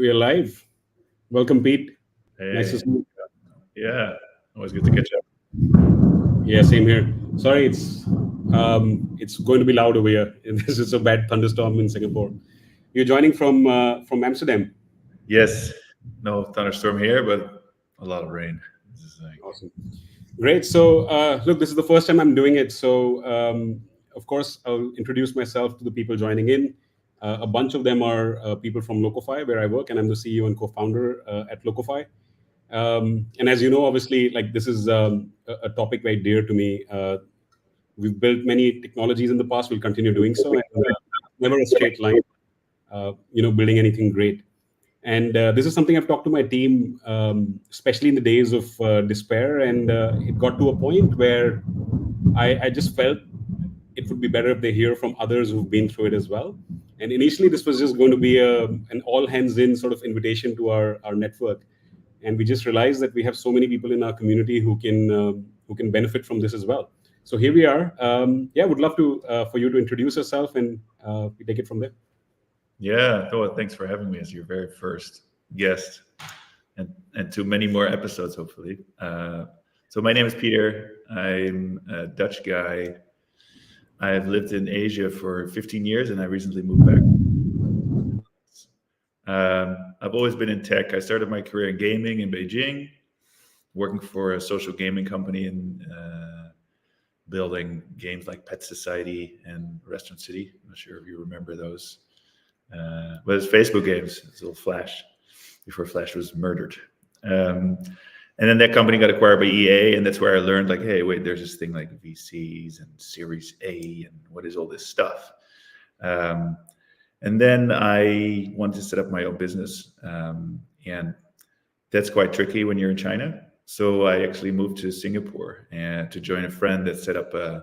We are live. Welcome, Pete. Nice to Hey, see you. yeah, always good to catch up. Yeah, same here. Sorry, it's going to be loud over here. This is a bad thunderstorm in Singapore. You're joining from Amsterdam. Yes, no thunderstorm here, but a lot of rain. This is like, Awesome. Great. So, look, this is the first time I'm doing it. So, of course, I'll introduce myself to the people joining in. A bunch of them are people from Locofy, where I work, and I'm the CEO and co-founder at Locofy. And as you know, obviously, like this is a topic very dear to me. We've built many technologies in the past. We'll continue doing so, and never a straight line. Building anything great. And this is something I've talked to my team, especially in the days of despair. And it got to a point where I just felt it would be better if they hear from others who've been through it as well. And initially, this was just going to be an all hands in sort of invitation to our network. And we just realized that we have so many people in our community who can benefit from this as well. So here we are. Yeah, would love to for you to introduce yourself, and we take it from there. yeah. Oh, thanks for having me as your very first guest, and to many more episodes, hopefully. So my name is Peter. I'm a Dutch guy. I've lived in Asia for 15 years, and I recently moved back. I've always been in tech. I started my career in gaming in Beijing, working for a social gaming company and building games like Pet Society and Restaurant City. I'm not sure if you remember those. But it's Facebook games. It's a little Flash before Flash was murdered. And then that company got acquired by EA, and that's where I learned, like, hey, wait, there's this thing like VCs and Series A, and what is all this stuff? And then I wanted to set up my own business, and that's quite tricky when you're in China. So I actually moved to Singapore and to join a friend that set up an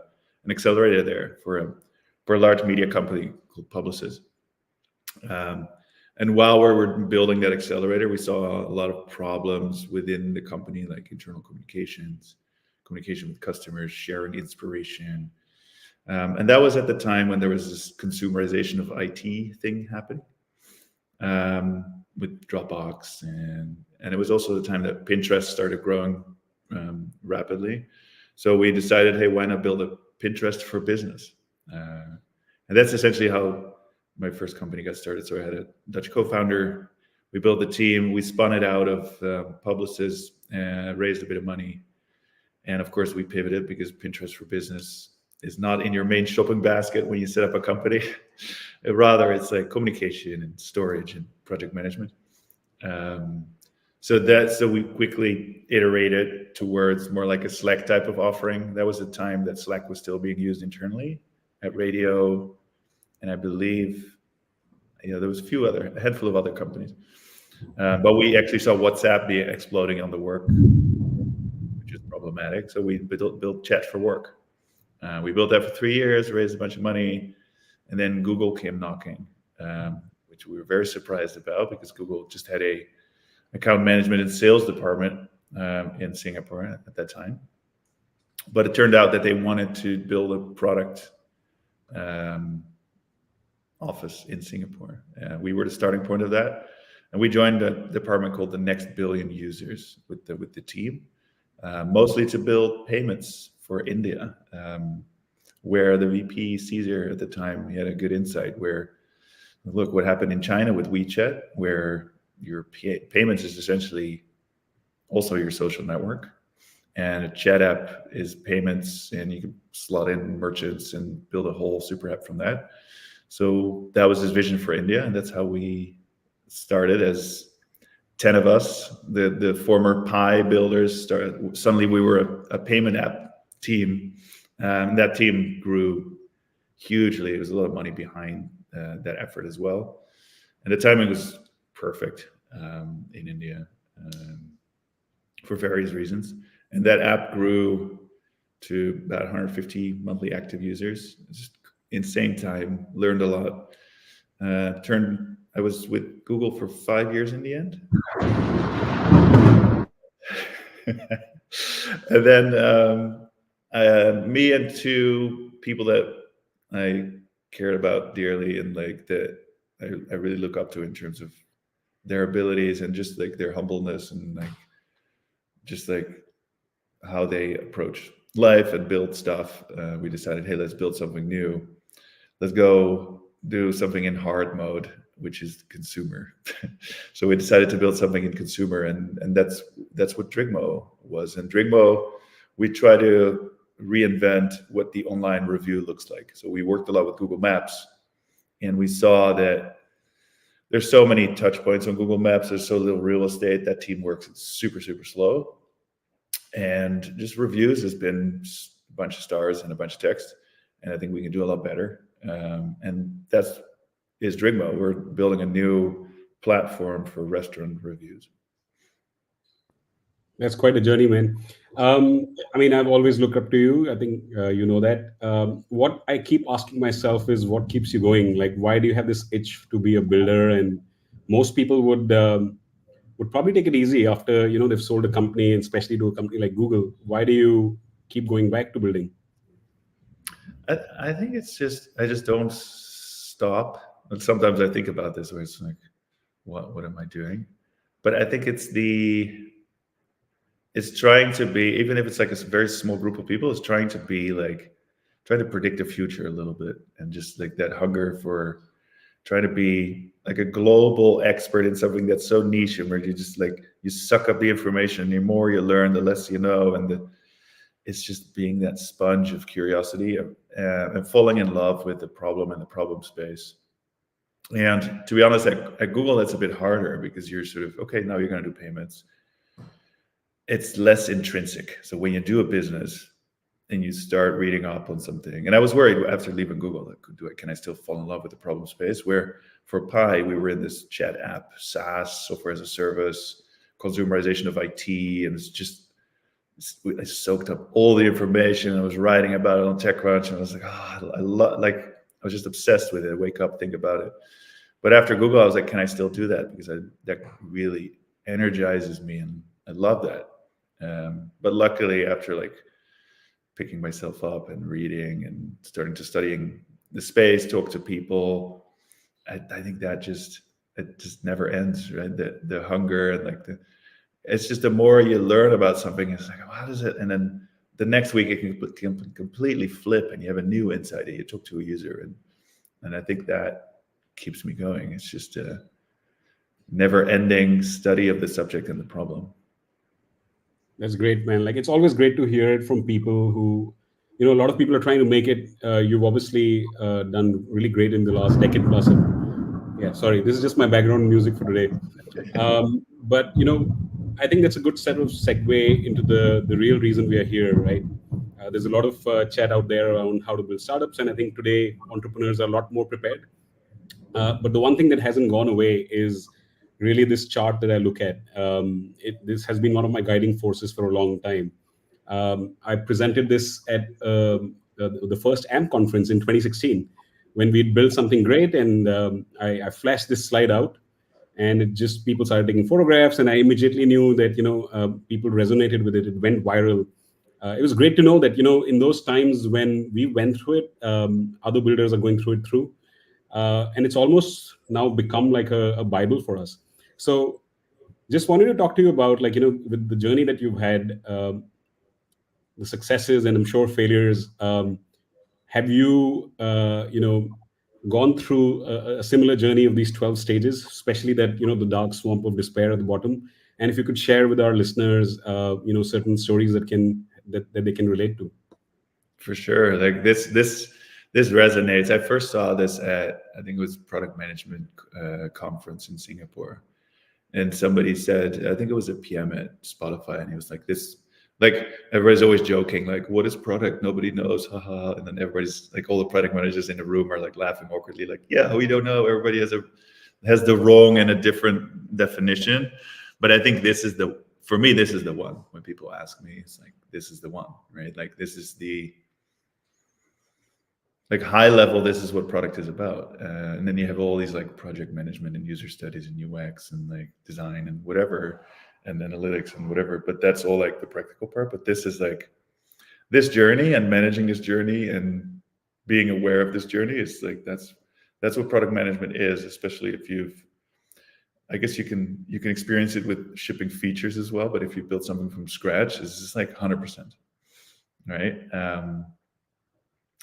accelerator there for a large media company called Publicis. And while we were building that accelerator, we saw a lot of problems within the company, like internal communications, communication with customers, sharing inspiration. And that was at the time when there was this consumerization of IT thing happening, with Dropbox, and it was also the time that Pinterest started growing rapidly. So we decided, hey, why not build a Pinterest for business? And that's essentially how my first company got started. So I had a Dutch co-founder. We built the team. We spun it out of Publicis, raised a bit of money, and of course we pivoted because Pinterest for business is not in your main shopping basket when you set up a company. Rather, it's like communication and storage and project management. So we quickly iterated towards more like a Slack type of offering. That was the time that Slack was still being used internally at Radio, and I believe, there was a handful of other companies. But we actually saw WhatsApp be exploding on the work, which is problematic. So we built chat for work. We built that for 3 years, raised a bunch of money, and then Google came knocking, which we were very surprised about because Google just had a account management and sales department in Singapore at that time. But it turned out that they wanted to build a product office in Singapore. We were the starting point of that, and we joined a department called the Next Billion Users with the team, mostly to build payments for India, where the VP Caesar at the time, he had a good insight where, look what happened in China with WeChat, where your payments is essentially also your social network, and a chat app is payments, and you can slot in merchants and build a whole super app from that. So that was his vision for India, and that's how we started as 10 of us. The former Pi builders started. Suddenly we were a payment app team. That team grew hugely. There was a lot of money behind that effort as well, and the timing was perfect in India for various reasons. And that app grew to about 150 monthly active users. It's just insane time. Learned a lot. I was with Google for 5 years in the end. And then me and two people that I cared about dearly, and like that I really look up to in terms of their abilities and just like their humbleness and like just like how they approach life and build stuff. We decided, hey, let's build something new. Let's go do something in hard mode, which is consumer. So we decided to build something in consumer, and that's what Drigmo was. And Drigmo, we try to reinvent what the online review looks like. So we worked a lot with Google Maps, and we saw that there's so many touch points on Google Maps. There's so little real estate. That team works super, super slow. And just reviews has been a bunch of stars and a bunch of text. And I think we can do a lot better. And is Drigmo. We're building a new platform for restaurant reviews. That's quite a journey, man. I mean, I've always looked up to you. I think you know that. What I keep asking myself is, what keeps you going? Like, why do you have this itch to be a builder? And most people would probably take it easy after they've sold a company, and especially to a company like Google. Why do you keep going back to building? I think it's just I just don't stop. And sometimes I think about this where it's like, what am I doing? But I think it's trying to be, even if it's like a very small group of people, it's trying to be like trying to predict the future a little bit, and just like that hunger for trying to be like a global expert in something that's so niche, and where you just like you suck up the information, and the more you learn, the less you know, and it's just being that sponge of curiosity, and falling in love with the problem and the problem space. And to be honest, at Google, that's a bit harder because you're sort of, okay, now you're going to do payments. It's less intrinsic. So when you do a business and you start reading up on something, and I was worried after leaving Google, like, can I still fall in love with the problem space? Where for Pi, we were in this chat app, SaaS, software as a service, consumerization of IT, and it's just, I soaked up all the information. I was writing about it on TechCrunch, and I was like, I was just obsessed with it. I wake up, think about it. But after Google, I was like, can I still do that? Because that really energizes me, and I love that. But luckily, after like picking myself up and reading and starting to studying the space, talk to people, I think that it just never ends, right? The hunger and like it's just the more you learn about something, it's like, oh, how does it? And then the next week it can completely flip, and you have a new insight that you talk to a user, and I think that keeps me going. It's just a never-ending study of the subject and the problem. That's great, man. Like, it's always great to hear it from people who, a lot of people are trying to make it. You've obviously done really great in the last decade plus. Yeah, sorry, this is just my background music for today. But I think that's a good set of segue into the real reason we are here, right? There's a lot of chat out there around how to build startups, and I think today entrepreneurs are a lot more prepared. But the one thing that hasn't gone away is really this chart that I look at. This has been one of my guiding forces for a long time. I presented this at the first AMP conference in 2016 when we'd built something great, and I flashed this slide out, and it just, people started taking photographs, and I immediately knew that people resonated with it. It went viral. It was great to know that in those times when we went through it, other builders are going through it too. And it's almost now become like a Bible for us. So just wanted to talk to you about, like, with the journey that you've had, the successes and I'm sure failures. Have you, gone through a similar journey of these 12 stages, especially that, the dark swamp of despair at the bottom? And if you could share with our listeners, certain stories that they can relate to. For sure. Like this resonates. I first saw this at, I think it was product management conference in Singapore. And somebody said, I think it was a PM at Spotify, and he was like, this, like, everybody's always joking, like, what is product? Nobody knows, haha. And then everybody's like, all the product managers in the room are like laughing awkwardly, like, yeah, we don't know. Everybody has the wrong and a different definition. But I think for me, this is the one. When people ask me, it's like, this is the one, right? Like, this is like high level, this is what product is about. And then you have all these like project management and user studies and UX and like design and whatever, and analytics and whatever. But that's all like the practical part. But this is like this journey, and managing this journey and being aware of this journey is like, that's what product management is, especially if you've I guess you can experience it with shipping features as well. But if you build something from scratch, it's just like 100%, right?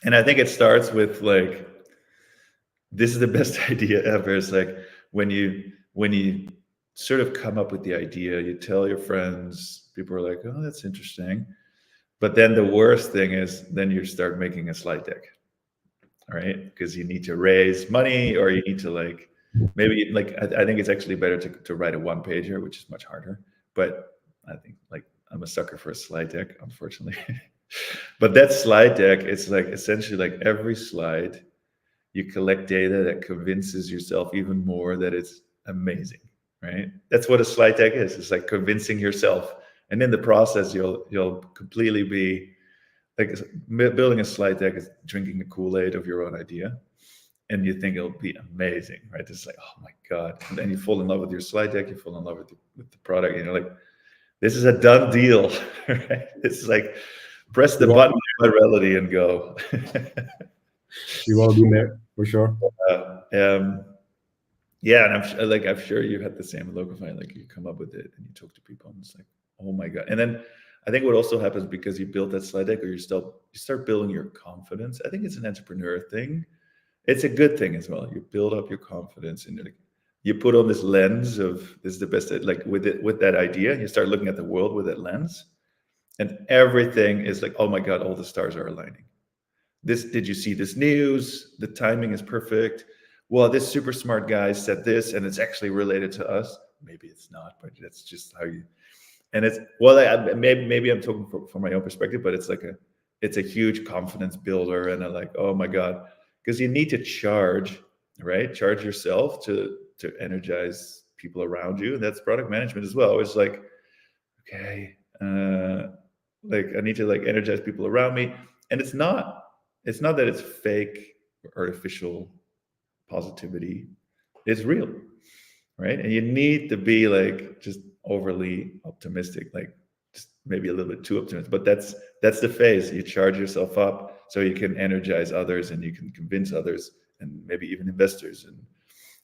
And I think it starts with like, this is the best idea ever. It's like when you sort of come up with the idea, you tell your friends, people are like, oh, that's interesting. But then the worst thing is then you start making a slide deck, right? Because you need to raise money, or you need to like, maybe like, I think it's actually better to write a one pager, which is much harder. But I think like I'm a sucker for a slide deck, unfortunately. But that slide deck, it's like essentially like every slide, you collect data that convinces yourself even more that it's amazing, right? That's what a slide deck is. It's like convincing yourself, and in the process, you'll completely be like, building a slide deck is drinking the Kool-Aid of your own idea, and you think it'll be amazing, right? It's like, oh my god, and then you fall in love with your slide deck, you fall in love with the product, and you're like, this is a done deal, right? It's like press the We've all, button of reality and go. we've all been there for sure. Uh, um, yeah, and I'm sure you had the same with Locofy. Like you come up with it and you talk to people, and it's like, oh my god. And then I think what also happens because you built that slide deck, or you start building your confidence. I think it's an entrepreneur thing. It's a good thing as well. You build up your confidence, and like, you put on this lens of this is the best. Like with that idea, you start looking at the world with that lens, and everything is like, oh my god, all the stars are aligning. Did you see this news? The timing is perfect. Well, this super smart guy said this, and it's actually related to us. Maybe it's not, but that's just how you. And it's, well, maybe I'm talking from my own perspective, but it's a huge confidence builder, and like, oh my god, because you need to charge, right? Charge yourself to energize people around you, and that's product management as well. It's like, okay, like I need to like energize people around me, and it's not that it's fake or artificial positivity. It's real, right? And you need to be like just overly optimistic, like just maybe a little bit too optimistic. But that's the phase. You charge yourself up so you can energize others, and you can convince others, and maybe even investors, and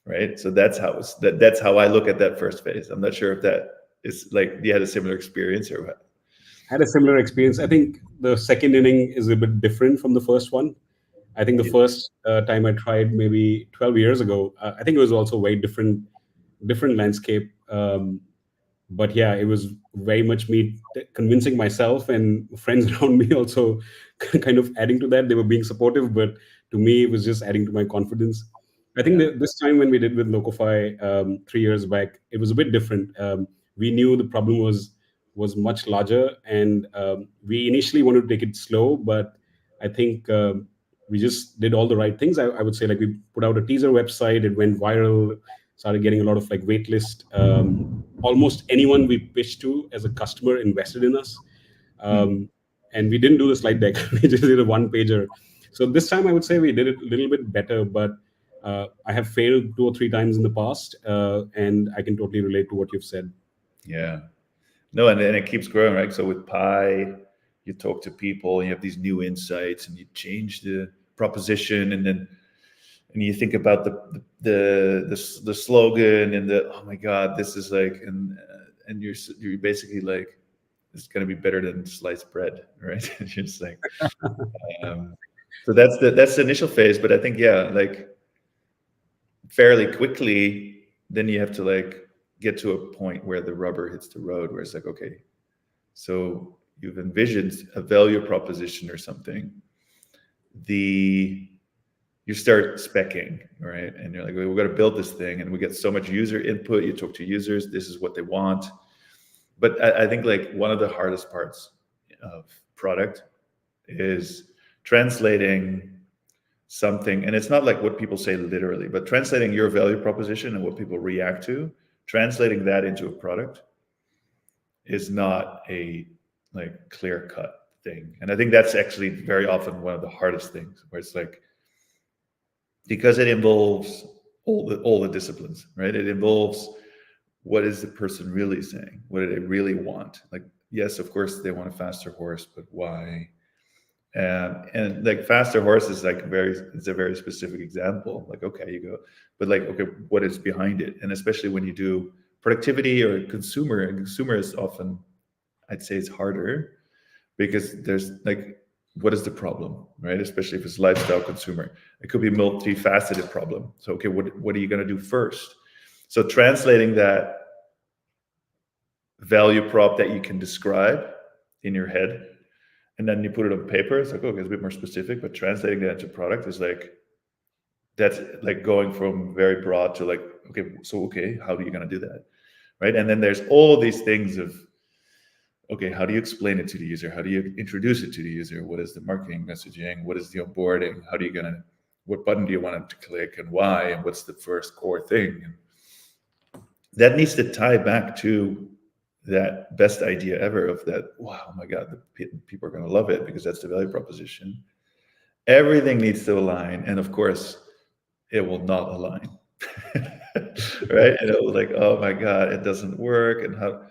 right. So that's how I look at that first phase. I'm not sure if that is like you had a similar experience or what. Had a similar experience. I think the second inning is a bit different from the first one. I think the first time I tried maybe 12 years ago, I think it was also very different landscape. But yeah, it was very much me convincing myself, and friends around me also kind of adding to that. They were being supportive, but to me, it was just adding to my confidence. I think Yeah. that this time when we did with Locofy 3 years back, it was a bit different. We knew the problem was much larger, and we initially wanted to take it slow, but I think we just did all the right things. I would say, like, we put out a teaser website, it went viral, started getting a lot of like waitlist. Almost anyone we pitched to as a customer invested in us. Hmm. And we didn't do the slide deck. We just did a one pager. So this time I would say we did it a little bit better, but I have failed 2 or 3 times in the past, and I can totally relate to what you've said. Yeah. No, and it keeps growing, right? So with Pi, you talk to people, and you have these new insights, and you change the proposition, and you think about the slogan, and the, oh my god, this is like, and you're basically like, it's going to be better than sliced bread, right? It's just like, um, so that's the initial phase. But I think, yeah, like fairly quickly, then you have to like get to a point where the rubber hits the road, where it's like, okay, so you've envisioned a value proposition or something. You start specking, right? And you're like, we've got to build this thing, and we get so much user input. You talk to users, this is what they want. But I think like one of the hardest parts of product is translating something, and it's not like what people say literally, but translating your value proposition and what people react to, translating that into a product is not a like clear cut thing. And I think that's actually very often one of the hardest things, where it's like, because it involves all the disciplines, right? It involves, what is the person really saying? What do they really want? Like, yes, of course they want a faster horse, but why? And like faster horse is like it's a very specific example. Like, okay, you go, but like, okay, what is behind it? And especially when you do productivity or consumer, and consumer is often, I'd say it's harder because there's like, what is the problem, right? Especially if it's lifestyle consumer, it could be a multifaceted problem. So, okay, what are you going to do first? So translating that value prop that you can describe in your head, and then you put it on paper, it's like, okay, it's a bit more specific, but translating that into product is like, that's like going from very broad to like, okay, so, okay, how are you going to do that? Right. And then there's all these things of, okay, how do you explain it to the user? How do you introduce it to the user? What is the marketing messaging? What is the onboarding? How do you going to, what button do you want them to click and why? And what's the first core thing? And that needs to tie back to that best idea ever of that, wow, oh my God, the people are going to love it because that's the value proposition. Everything needs to align. And of course, it will not align. Right. And it was like, oh my God, it doesn't work. And how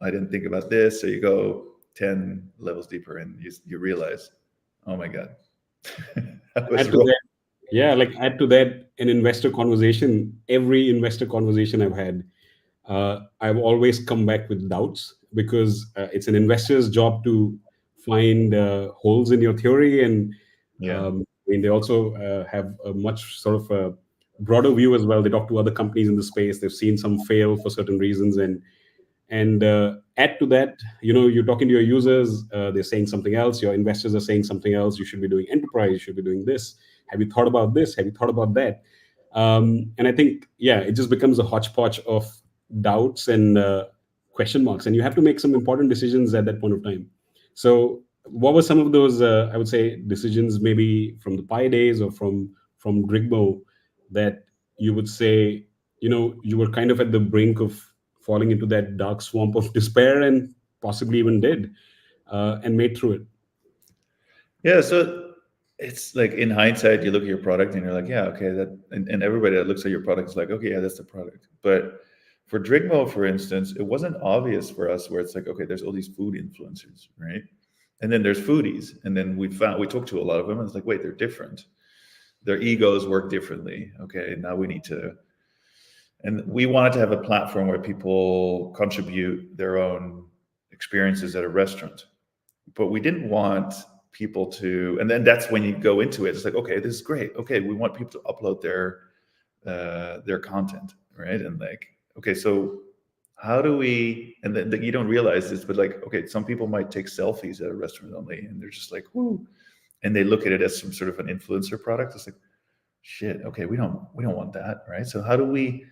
I didn't think about this. So you go 10 levels deeper and you realize, oh my God, I was Add to wrong. that, yeah, like add to that an investor conversation. Every investor conversation I've had, I've always come back with doubts because it's an investor's job to find holes in your theory, and Yeah. I mean they also have a much sort of a broader view as well. They talk to other companies in the space. They've seen some fail for certain reasons, and add to that, you're talking to your users, they're saying something else, your investors are saying something else. You should be doing enterprise, you should be doing this. Have you thought about this? Have you thought about that? And I think, yeah, it just becomes a hodgepodge of doubts and question marks, and you have to make some important decisions at that point of time. So what were some of those, I would say, decisions, maybe from the Pi days or from Drigmo, that you would say, you were kind of at the brink of falling into that dark swamp of despair, and possibly even did, and made through it? Yeah. So it's like in hindsight, you look at your product and you're like, yeah, okay, and everybody that looks at your product is like, okay, yeah, that's the product. But for Drigmo, for instance, it wasn't obvious for us where it's like, okay, there's all these food influencers, right? And then there's foodies. And then we talked to a lot of them and it's like, wait, they're different. Their egos work differently. Okay, now we need to, and we wanted to have a platform where people contribute their own experiences at a restaurant, but we didn't want people to, and then that's when you go into it, it's like, okay, this is great, okay, we want people to upload their content, right? And like, okay, so how do we, and then you don't realize this, but like, okay, some people might take selfies at a restaurant only and they're just like, whoo, and they look at it as some sort of an influencer product. It's like, shit, okay, we don't want that, right? So how do we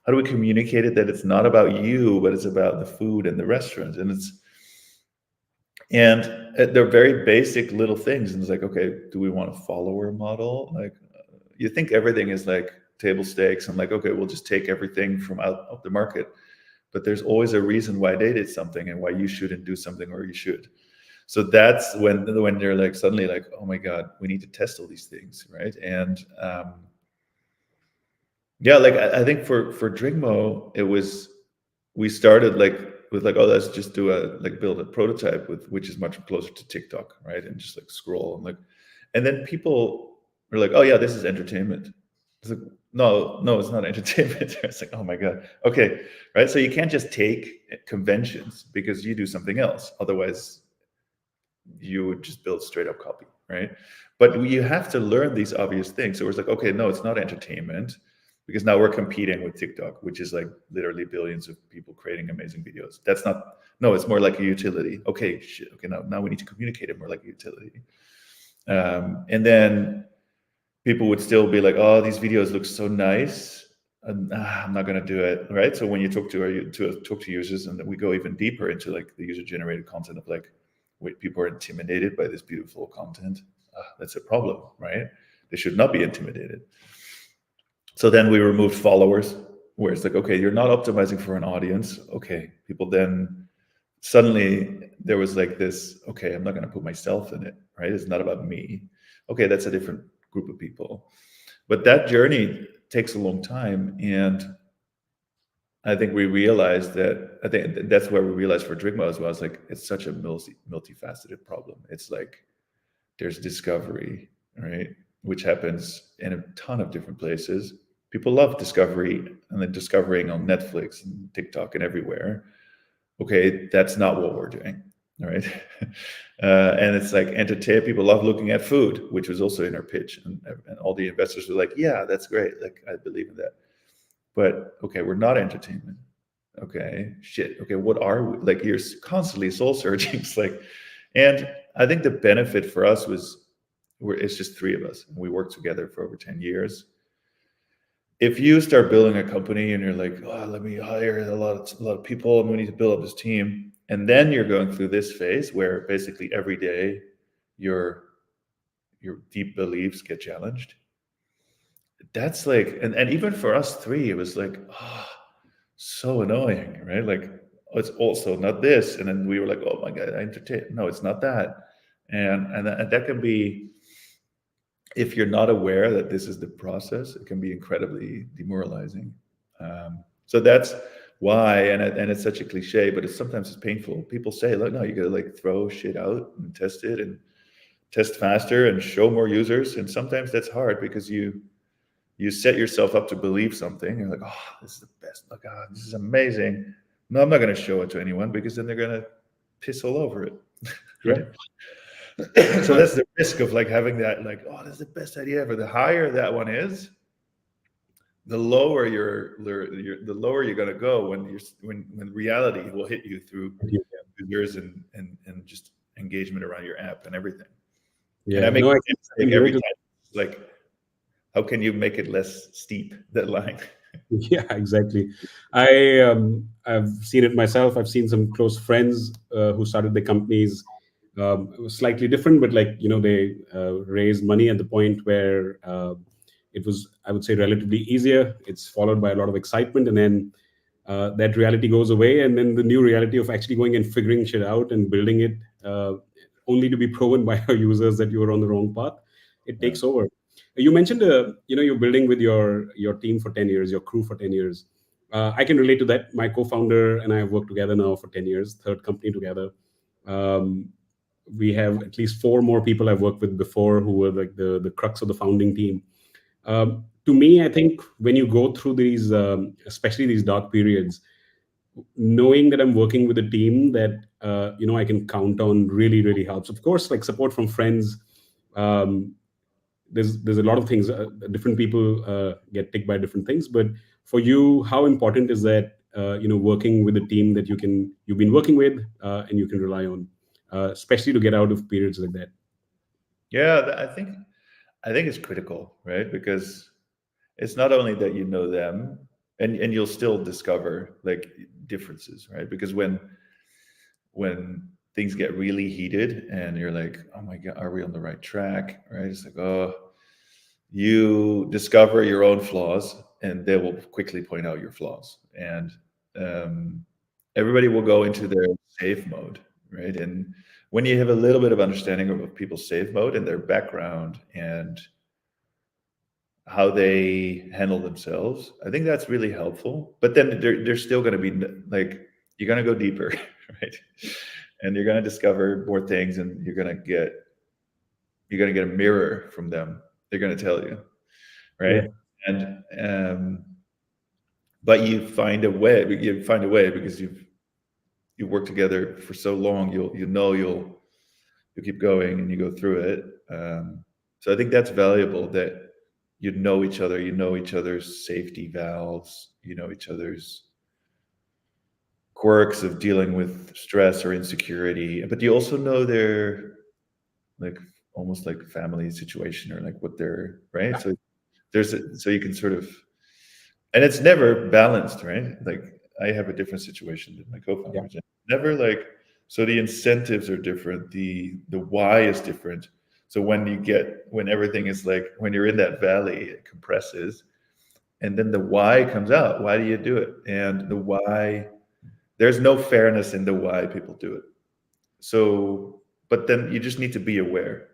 communicate it that it's not about you, but it's about the food and the restaurant? And they're very basic little things. And it's like, okay, do we want a follower model? Like, you think everything is like table stakes and like, okay, we'll just take everything from out of the market. But there's always a reason why they did something and why you shouldn't do something or you should. So that's when they're like suddenly like, oh my God, we need to test all these things, right? And yeah, like I think for Drigmo, it was, we started like with like, oh, let's just do build a prototype with, which is much closer to TikTok, right? And just like scroll and like, and then people are like, oh yeah, this is entertainment. It's like, no, it's not entertainment. It's like, oh my God, okay, right? So you can't just take conventions because you do something else. Otherwise, you would just build straight up copy, right? But you have to learn these obvious things. So it's like, okay, no, it's not entertainment, because now we're competing with TikTok, which is like literally billions of people creating amazing videos. That's not, no, it's more like a utility. Okay, shit, okay, now we need to communicate it more like a utility. And then people would still be like, oh, these videos look so nice, and I'm not gonna do it, right? So when you talk to users, and then we go even deeper into like the user generated content of like, wait, people are intimidated by this beautiful content. That's a problem, right? They should not be intimidated. So then we removed followers, where it's like, okay, you're not optimizing for an audience. Okay, people then suddenly there was like this, okay, I'm not going to put myself in it, right? It's not about me. Okay, that's a different group of people. But that journey takes a long time. And I think we realized that, I think that's where we realized for Drigmo as well, it's like, it's such a multifaceted problem. It's like, there's discovery, right? Which happens in a ton of different places. People love discovery and then discovering on Netflix and TikTok and everywhere. Okay, that's not what we're doing, all right? And it's like entertain. People love looking at food, which was also in our pitch, and all the investors were like, "Yeah, that's great. Like, I believe in that." But okay, we're not entertainment. Okay, shit. Okay, what are we? Like, you're constantly soul searching. It's like, and I think the benefit for us was, it's just three of us, and we worked together for over 10 years. If you start building a company and you're like, oh, let me hire a lot of people, and we need to build up this team, and then you're going through this phase where basically every day your deep beliefs get challenged. That's like, and even for us three, it was like, oh, so annoying, right? Like, oh, it's also not this, and then we were like, oh my god, I entertain. No, it's not that, and that can be, if you're not aware that this is the process, it can be incredibly demoralizing. So that's why, and it's such a cliche, but it's painful. People say, look, no, you got to like throw shit out and test it and test faster and show more users. And sometimes that's hard because you set yourself up to believe something. You're like, oh, this is the best. Look, oh, this is amazing. No, I'm not going to show it to anyone because then they're going to piss all over it, Yeah. right? So that's the risk of like having that, like, oh, this is the best idea ever. The higher that one is, the lower the lower you're going to go when reality will hit you through users and just engagement around your app and everything. And Yeah. I make No, I like can every relate time, to like, how can you make it less steep, that line? Yeah, exactly. I've seen it myself. I've seen some close friends who started their companies. It was slightly different, but like they raised money at the point where it was, I would say, relatively easier. It's followed by a lot of excitement, and then that reality goes away, and then the new reality of actually going and figuring shit out and building it, only to be proven by our users that you were on the wrong path. It Yeah. takes over. You mentioned, you're building with your team for 10 years, your crew for 10 years. I can relate to that. My co-founder and I have worked together now for 10 years, third company together. Um, we have at least four more people I've worked with before who were like the crux of the founding team. To me, I think when you go through these, especially these dark periods, knowing that I'm working with a team that I can count on really really helps. Of course, like support from friends. Um, there's a lot of things. Different people get ticked by different things, but for you, how important is that? Working with a team that you've been working with and you can rely on, especially to get out of periods like that. Yeah, I think it's critical, right? Because it's not only that you know them, and you'll still discover like differences, right? Because when things get really heated and you're like, oh my god, are we on the right track, right? It's like, oh, you discover your own flaws, and they will quickly point out your flaws, and um, everybody will go into their safe mode, right? And when you have a little bit of understanding of people's safe mode and their background and how they handle themselves, I think that's really helpful. But then there's still going to be like, you're going to go deeper, right? And you're going to discover more things, and you're going to get a mirror from them. They're going to tell you, Yeah, right? And but you find a way. You find a way because you work together for so long. You'll keep going and you go through it. So I think that's valuable, that you know each other, you know each other's safety valves, you know each other's quirks of dealing with stress or insecurity, but you also know their, like, almost like family situation, or like what they're, right. So so you can sort of, and it's never balanced, right? Like, I have a different situation than my yeah, co-founders. Never like, so the incentives are different, the why is different. So when everything is like, when you're in that valley, it compresses, and then the why comes out. Why do you do it? And the why, there's no fairness in the why people do it. So, but then you just need to be aware,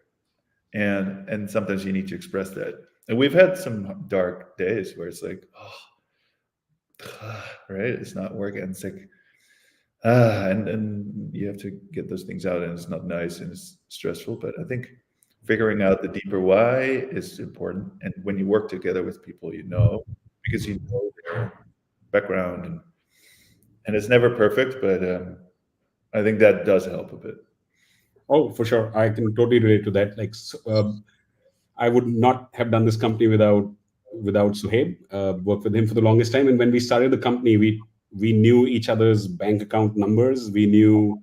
and sometimes you need to express that. And we've had some dark days where it's like, oh, right, it's not working. It's like, and you have to get those things out, and it's not nice and it's stressful. But I think figuring out the deeper why is important. And when you work together with people, because you know their background, and it's never perfect, but I think that does help a bit. Oh, for sure. I can totally relate to that. Like, I would not have done this company without Suhaib. Worked with him for the longest time, and when we started the company, we knew each other's bank account numbers. We knew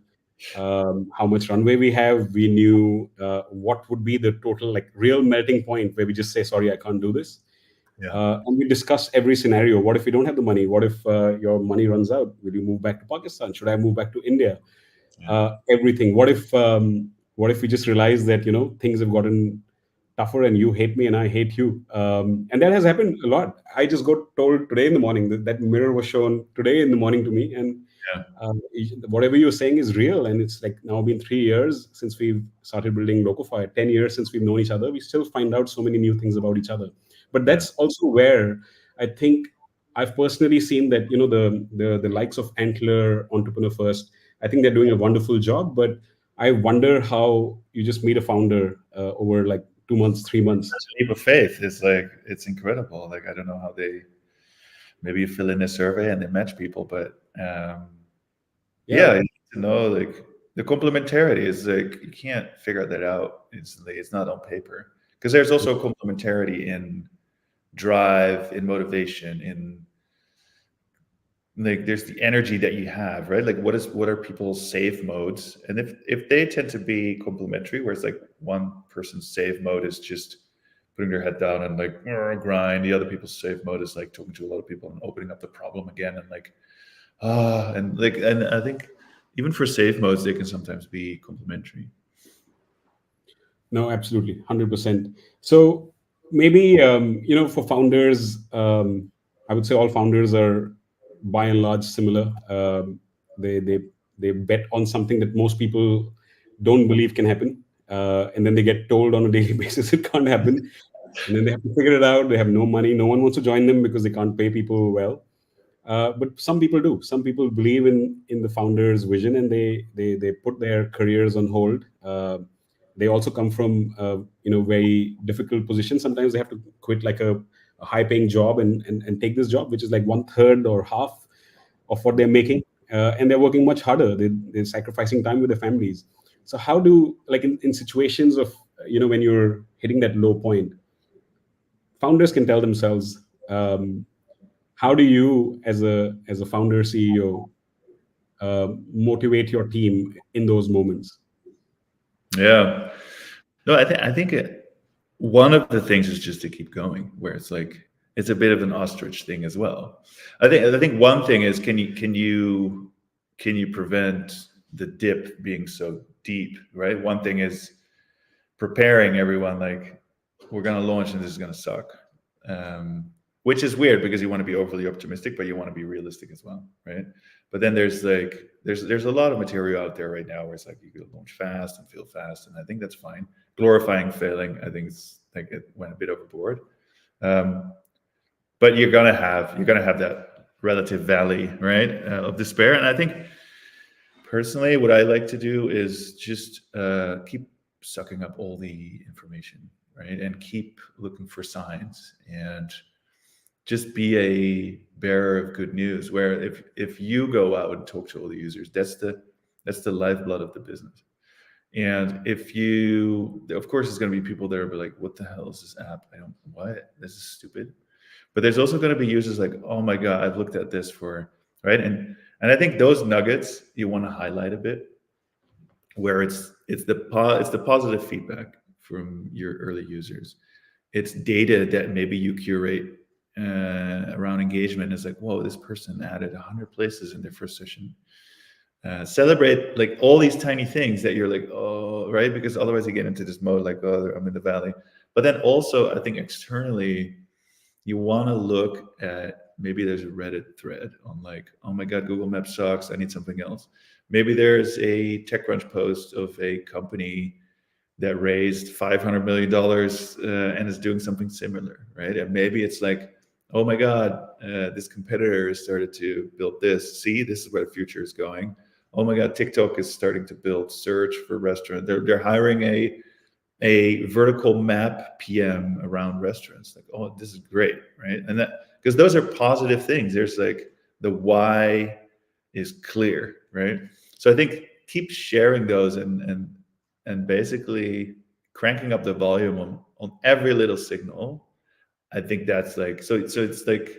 how much runway we have. We knew what would be the total, like, real melting point where we just say, "Sorry, I can't do this." Yeah, And we discuss every scenario. What if we don't have the money? What if your money runs out? Will you move back to Pakistan? Should I move back to India? yeah, Everything. What if we just realize that things have gotten tougher and you hate me and I hate you? And that has happened a lot. I just got told today in the morning that mirror was shown today in the morning to me, and yeah, whatever you're saying is real. And it's like now been 3 years since we've started building Locofy, 10 years since we've known each other. We still find out so many new things about each other. But yeah. that's also where I think I've personally seen that the likes of Antler, Entrepreneur First, I think they're doing a wonderful job. But I wonder how you just meet a founder over like 2 months, 3 months. Such a leap of faith is like it's incredible. Like I don't know how they maybe you fill in a survey and they match people, but Yeah. yeah, you need to know like the complementarity is like you can't figure that out instantly. It's not on paper because there's also complementarity in drive, in motivation, in like there's the energy that you have, right? Like what are people's save modes, and if they tend to be complementary, where it's like one person's save mode is just putting their head down and like grind, the other people's save mode is like talking to a lot of people and opening up the problem again and like and I think even for save modes they can sometimes be complementary. No, absolutely, 100%. So maybe for founders, I would say all founders are by and large similar. They they they bet on something that most people don't believe can happen, and then they get told on a daily basis it can't happen, and then they have to figure it out. They have no money. No one wants to join them because they can't pay people well. But some people do. Some people believe in the founder's vision, and they put their careers on hold. They also come from very difficult positions. Sometimes they have to quit like a high paying job and take this job, which is like one third or half of what they're making, and they're working much harder. They're sacrificing time with their families. So how do, like, in situations of when you're hitting that low point, founders can tell themselves. How do you, as a founder CEO, motivate your team in those moments? Yeah, no, I think one of the things is just to keep going, where it's like it's a bit of an ostrich thing as well. I think one thing is can you prevent the dip being so deep, right? One thing is preparing everyone like we're going to launch and this is going to suck, um, which is weird because you want to be overly optimistic but you want to be realistic as well, right? But then there's a lot of material out there right now where it's like you can launch fast and feel fast, and I think that's fine. Glorifying failing, I think it's like it went a bit overboard. um, but you're gonna have that relative valley, right, of despair. And I think personally, what I like to do is just keep sucking up all the information, right? And keep looking for signs and just be a bearer of good news. Where if you go out and talk to all the users, that's the lifeblood of the business. And if you, of course, there's going to be people there be like, "What the hell is this app? I don't what this is stupid." But there's also going to be users like, "Oh my god, I've looked at this for right." And I think those nuggets you want to highlight a bit, where it's the positive feedback from your early users. It's data that maybe you curate around engagement. It's like, whoa, this person added 100 places in their first session. Celebrate like all these tiny things that you're like, oh, right, because otherwise you get into this mode like, oh, I'm in the valley. But then also I think externally you want to look at, maybe there's a Reddit thread on like, oh my god, Google Maps sucks, I need something else. Maybe there's a TechCrunch post of a company that raised $500 million and is doing something similar, right? And maybe it's like, oh my god, this competitor has started to build this. See, this is where the future is going. Oh my god, TikTok is starting to build search for restaurant. They're hiring a vertical map PM around restaurants. Like, oh, this is great, right? And that, because those are positive things. There's like the why is clear, right? So I think keep sharing those and basically cranking up the volume on every little signal. I think that's like, so it's like,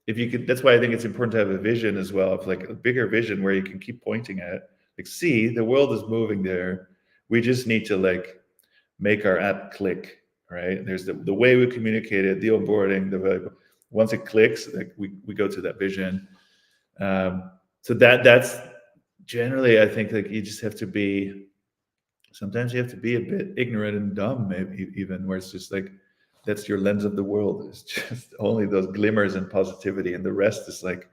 if you could, that's why I think it's important to have a vision as well, of like a bigger vision where you can keep pointing at, like, see, the world is moving there. We just need to like make our app click, right? There's the way we communicate it, the onboarding, the once it clicks, like we go to that vision. So that's generally, I think, like you just have to be, sometimes you have to be a bit ignorant and dumb, maybe even, where it's just like, that's your lens of the world. It's just only those glimmers and positivity, and the rest is like,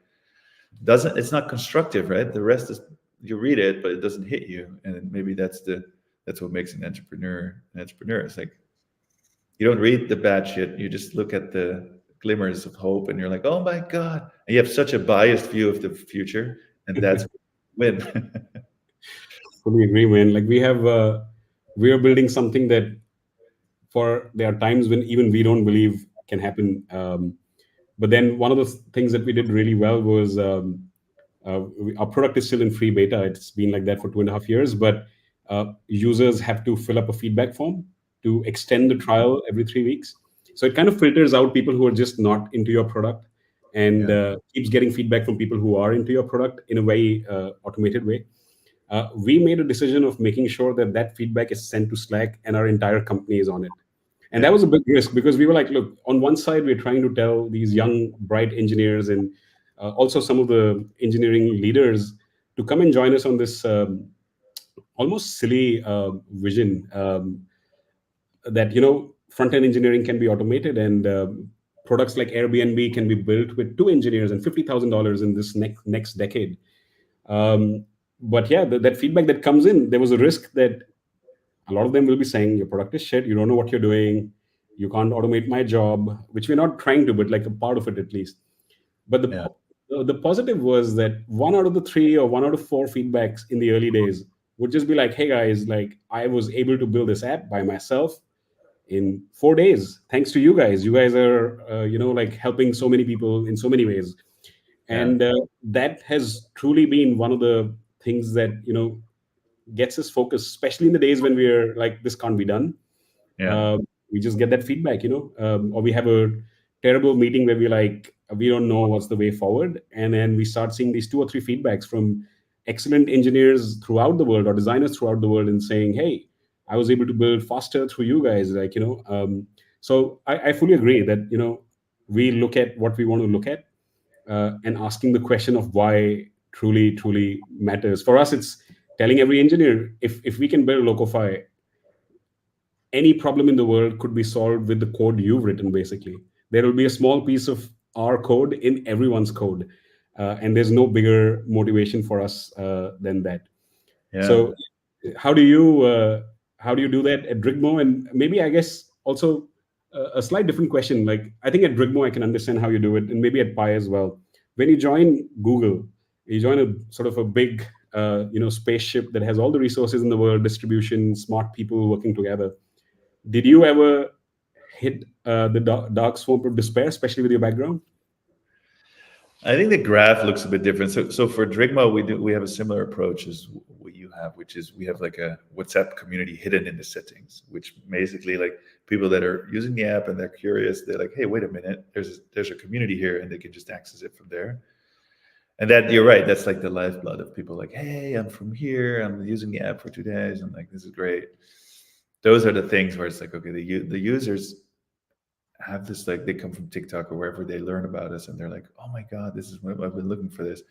doesn't, it's not constructive, right? The rest is, you read it, but it doesn't hit you. And maybe that's what makes an entrepreneur. It's like, you don't read the bad shit, you just look at the glimmers of hope, and you're like, oh my god, and you have such a biased view of the future, and that's win. Fully agree, man. Like we are building something that for there are times when even we don't believe can happen. But then one of the things that we did really well was our product is still in free beta. It's been like that for 2.5 years, but users have to fill up a feedback form to extend the trial every 3 weeks. So it kind of filters out people who are just not into your product and Yeah, keeps getting feedback from people who are into your product in a very automated way. We made a decision of making sure that that feedback is sent to Slack and our entire company is on it. And that yeah, was a big risk because we were like, look, on one side, we're trying to tell these young, bright engineers and also some of the engineering leaders to come and join us on this almost silly vision that, front end engineering can be automated and products like Airbnb can be built with two engineers and $50,000 in this next decade. But yeah, that feedback that comes in, there was a risk that a lot of them will be saying your product is shit, you don't know what you're doing, you can't automate my job, which we're not trying to, but like a part of it at least. But yeah, the positive was that 1 out of the 3 or 1 out of 4 feedbacks in the early days would just be like, hey guys, like I was able to build this app by myself in 4 days thanks to you guys. You guys are like helping so many people in so many ways. yeah, And that has truly been one of the things that gets us focused, especially in the days when we're like, this can't be done. yeah, uh, we just get that feedback, or we have a terrible meeting where we like, we don't know what's the way forward, and then we start seeing these 2 or 3 feedbacks from excellent engineers throughout the world or designers throughout the world and saying, hey, I was able to build faster through you guys, like, so I fully agree that we look at what we want to look at, and asking the question of why truly matters. For us, it's telling every engineer, if we can build Locofy, any problem in the world could be solved with the code you've written. Basically, there will be a small piece of our code in everyone's code, and there's no bigger motivation for us than that. yeah. So how do you do that at Drigmo? And maybe, I guess, also a slight different question. Like, I think at Drigmo I can understand how you do it, and maybe at Pi as well. When you join Google, you join a sort of a big spaceship that has all the resources in the world, distribution, smart people working together. Did you ever hit the dark swamp of despair, especially with your background? I think the graph looks a bit different. So for Drigmo, we have a similar approach as what you have, which is we have like a WhatsApp community hidden in the settings, which basically, like, people that are using the app and they're curious, they're like, hey, wait a minute, there's a community here, and they can just access it from there. And that, you're right, that's like the lifeblood of people, like, hey, I'm from here, I'm using the app for 2 days, I'm like, this is great. Those are the things where it's like, okay, the users have this, like, they come from TikTok or wherever they learn about us, and they're like, oh my god, this is what I've been looking for, this.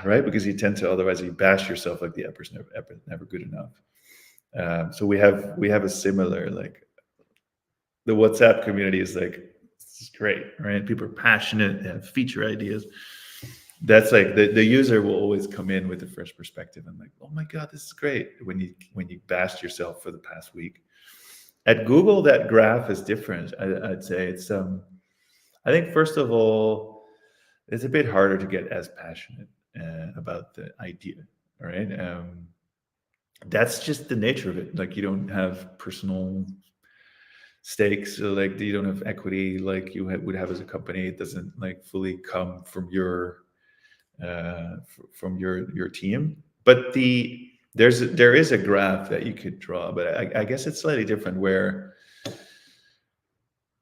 Right, because you tend to, otherwise you bash yourself, like the app is never good enough. So we have a similar, like, the WhatsApp community is like, this is great, right? People are passionate, they have feature ideas. That's like the user will always come in with a fresh perspective and like, oh my god, this is great, when you bashed yourself for the past week. At Google, that graph is different. I'd say it's I think, first of all, it's a bit harder to get as passionate about the idea, right? that's just the nature of it. Like you don't have personal stakes, so like you don't have equity like you would have as a company. It doesn't like fully come from your team. But there is a graph that you could draw, but I guess it's slightly different. Where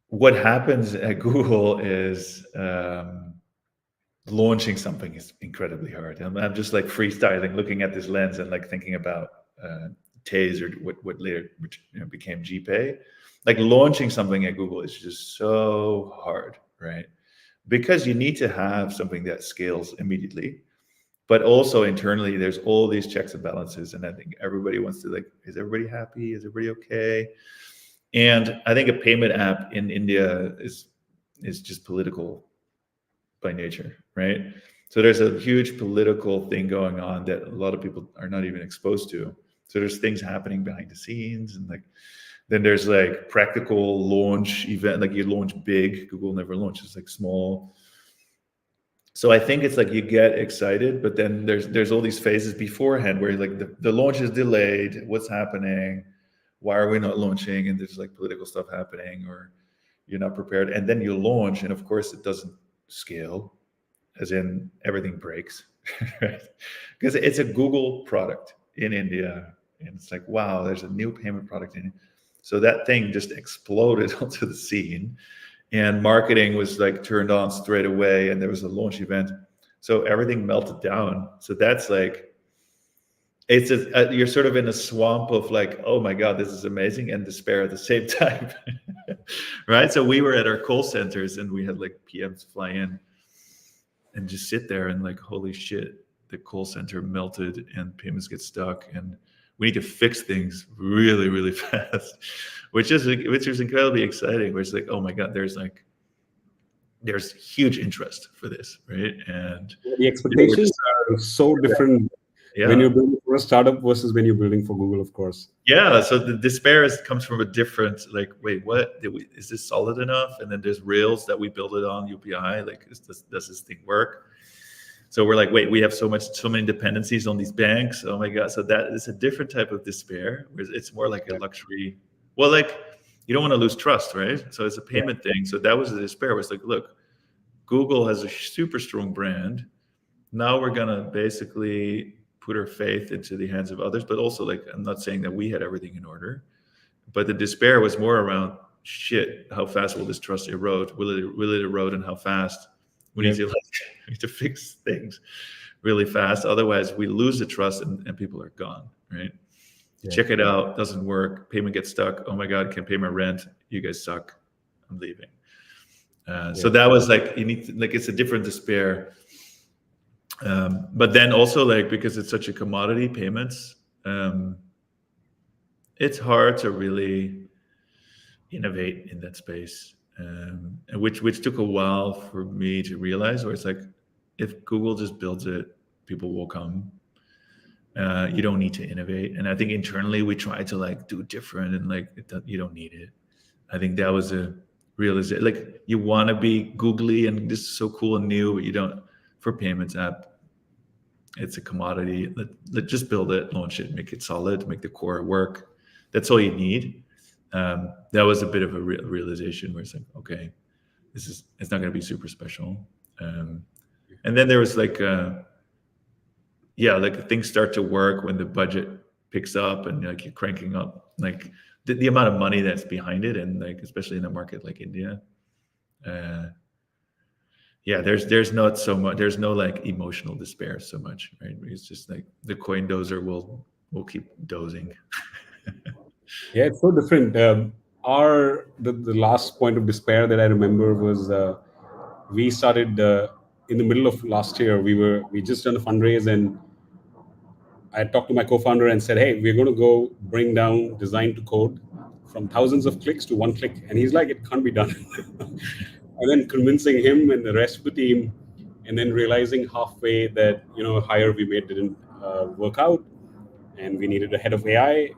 what happens at Google is launching something is incredibly hard. And I'm just like freestyling, looking at this lens and like thinking about Taze, or what later became GPay. Like launching something at Google is just so hard, right? Because you need to have something that scales immediately, but also internally there's all these checks and balances. And I think everybody wants to like, is everybody happy? Is everybody okay? And I think a payment app in India is just political by nature, right? So there's a huge political thing going on that a lot of people are not even exposed to. So there's things happening behind the scenes, and like then there's like practical launch event, like you launch big. Google never launches like small. So I think it's like you get excited, but then there's all these phases beforehand where like the launch is delayed. What's happening? Why are we not launching? And there's like political stuff happening, or you're not prepared. And then you launch, and of course it doesn't scale, as in everything breaks, right? Because it's a Google product in India, and it's like, wow, there's a new payment product in it. So that thing just exploded onto the scene, and marketing was like turned on straight away, and there was a launch event. So everything melted down. So that's like, you're sort of in a swamp of like, oh my God, this is amazing, and despair at the same time. Right? So we were at our call centers, and we had like PMs fly in and just sit there and like, holy shit, the call center melted and payments get stuck, and we need to fix things really, really fast, which is incredibly exciting. Where it's like, oh my God, there's huge interest for this, right? And The expectations are so different when you're building for a startup versus when you're building for Google, of course. Yeah, so the despair comes from a different, like, wait, what? Is this solid enough? And then there's Rails that we build it on, UPI. Like, does this thing work? So we're like, wait, we have so many dependencies on these banks. Oh my God! So that is a different type of despair. It's more like a luxury. Well, like you don't want to lose trust, right? So it's a payment thing. So that was the despair. It was like, look, Google has a super strong brand. Now we're gonna basically put our faith into the hands of others, but also like, I'm not saying that we had everything in order, but the despair was more around, shit, how fast will this trust erode? Will it erode, and how fast? We need to fix things really fast. Otherwise we lose the trust, and people are gone, right? Check it out, doesn't work, payment gets stuck. Oh my God, can't pay my rent. You guys suck. I'm leaving. So that was like, you need to, like, it's a different despair. But then also, like, because it's such a commodity, payments, it's hard to really innovate in that space, which took a while for me to realize. Where it's like, if Google just builds it, people will come. You don't need to innovate. And I think internally we try to like do different, and like you don't need it. I think that was a realization. Like, you want to be googly and this is so cool and new, but you don't. For payments app, it's a commodity. Let just build it, launch it, make it solid, make the core work. That's all you need. That was a bit of a realization where it's like, okay, it's not going to be super special. And then there was like, like things start to work when the budget picks up, and like you're cranking up like the amount of money that's behind it, and like especially in a market like India. There's not so much. There's no like emotional despair so much, right? It's just like the coin dozer will keep dozing. Yeah, it's so different. The last point of despair that I remember was we started in the middle of last year. We just done a fundraise, and I talked to my co-founder and said, "Hey, we're going to go bring down design to code from thousands of clicks to one click." And he's like, "It can't be done." And then convincing him and the rest of the team, and then realizing halfway that hire we made didn't work out, and we needed a head of AI.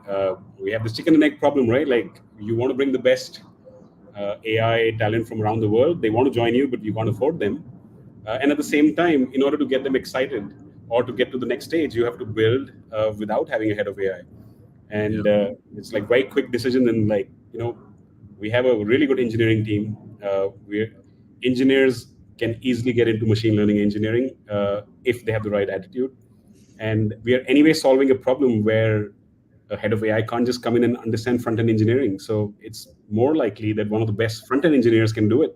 We have this chicken and egg problem, right? Like, you want to bring the best AI talent from around the world. They want to join you, but you can't afford them. And at the same time, in order to get them excited or to get to the next stage, you have to build without having a head of AI. Yeah. and it's like very quick decision. And like, we have a really good engineering team. We're engineers can easily get into machine learning engineering if they have the right attitude. And we are anyway solving a problem where a head of AI can't just come in and understand front end engineering. So it's more likely that one of the best front end engineers can do it.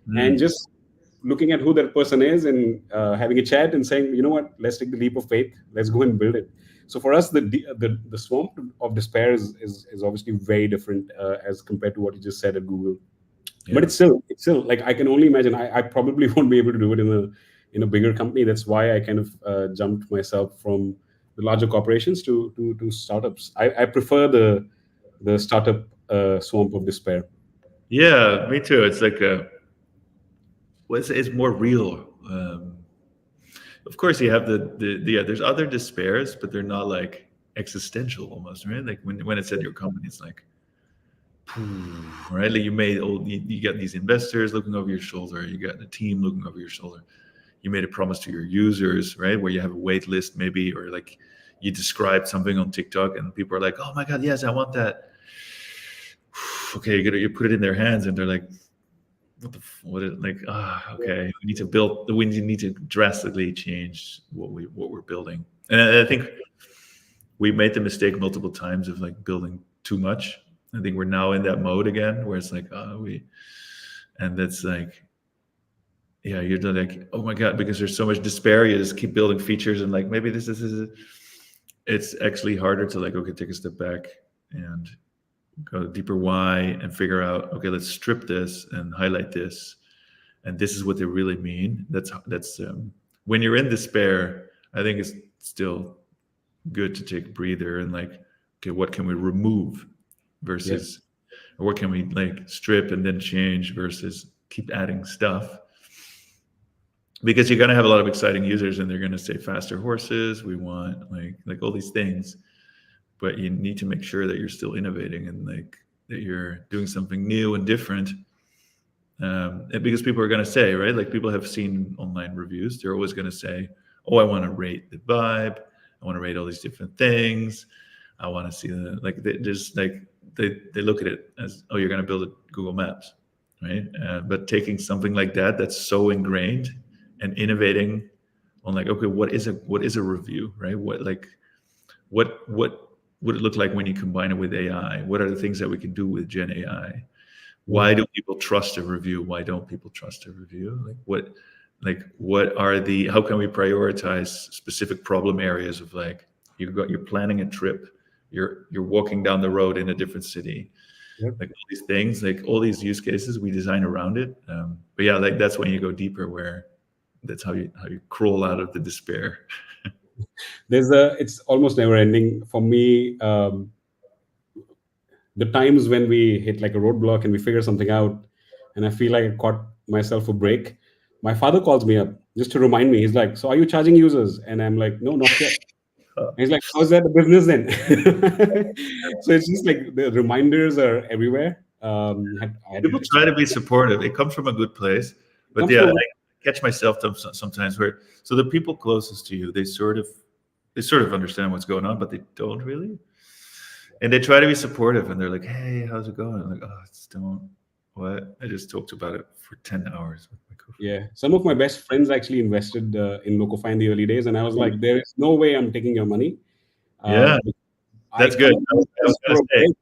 And Mm. just looking at who that person is and having a chat and saying, you know what, let's take the leap of faith, let's go and build it. So for us, the swamp of despair is obviously very different as compared to what you just said at Google. But Yeah. it's still like, I can only imagine I probably won't be able to do it in a bigger company. That's why I kind of jumped myself from the larger corporations to startups. I prefer the startup swamp of despair. Yeah, me too. It's like well, it's more real. Of course, you have the yeah. There's other despairs, but they're not like existential almost, right? Like when it's at your company, it's like, right? Like you got these investors looking over your shoulder. You got the team looking over your shoulder. You made a promise to your users, right? Where you have a wait list maybe, or like you described something on TikTok and people are like, oh my God, yes, I want that. Okay, you put it in their hands and they're like, what is like, okay, we need to drastically change what we're building. And I think we made the mistake multiple times of like building too much. I think we're now in that mode again where it's like, and that's like, yeah, you're like, oh my God, because there's so much despair, you just keep building features and like, maybe this is it's actually harder to like, okay, take a step back and go deeper why and figure out, okay, let's strip this and highlight this. And this is what they really mean. That's when you're in despair, I think it's still good to take a breather and like, okay, what can we remove Yeah. versus, or what can we like strip and then change versus keep adding stuff? Because you're going to have a lot of exciting users and they're going to say faster horses. We want like all these things, but you need to make sure that you're still innovating and like that you're doing something new and different. And because people are going to say, right, like people have seen online reviews, they're always going to say, oh, I want to rate the vibe, I want to rate all these different things, I want to see the like they just like they look at it as, oh, you're going to build a Google Maps, right? But taking something like that that's so ingrained and innovating on like, okay, what is a review, right? What would it look like when you combine it with AI? What are the things that we can do with Gen AI? Why do people trust a review? Why don't people trust a review? What are the, how can we prioritize specific problem areas of like, you're planning a trip, you're walking down the road in a different city, Yep. like all these things, like all these use cases, we design around it. But yeah, like that's when you go deeper, where that's how you crawl out of the despair. It's almost never ending for me. The times when we hit like a roadblock and we figure something out, and I feel like I caught myself a break, my father calls me up just to remind me. He's like, so are you charging users? And I'm like, no, not yet. And he's like, how's that the business then? So it's just like the reminders are everywhere. I had to People try to be supportive. It comes from a good place, but comes yeah, from. I catch myself sometimes where, so the people closest to you, they sort of understand what's going on, but they don't really. And they try to be supportive and they're like, hey, how's it going? I'm like, oh, it's don't, what? I just talked about it for 10 hours with my co-founder. Yeah, some of my best friends actually invested in Locofy in the early days, and I was like, there is no way I'm taking your money. Uh, Yeah, I that's good. come I was just for gonna a say, break.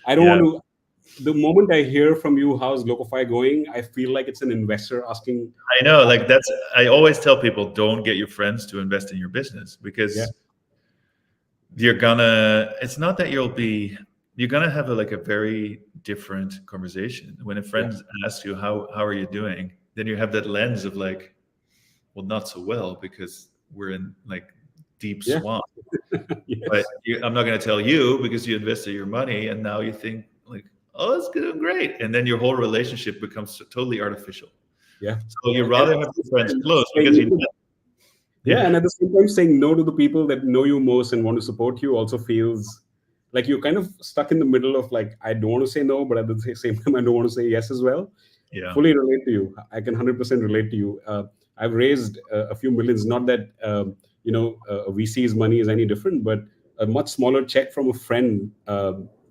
I don't want yeah, to. The moment I hear from you, how's Locofy going? I feel like it's an investor asking. I know. Like that's, I always tell people, don't get your friends to invest in your business Yeah, because it's not that you're gonna have like a very different conversation. When a yeah, friend asks you, how are you doing? Then you have that lens of like, well, not so well because we're in like deep yeah, swamp. But yes, I'm not going to tell you because you invested your money and now you think like, oh, it's doing great. And then your whole relationship becomes totally artificial. yeah. So you And rather at have the your friends same time, close because yeah, yeah, and at the same time, saying no to the people that know you most and want to support you also feels like you're kind of stuck in the middle of like, I don't want to say no, but at the same time, I don't want to say yes as well. yeah, Fully relate to you. I can 100% relate to you. I've raised a few millions. Not that a VC's money is any different, but a much smaller check from a friend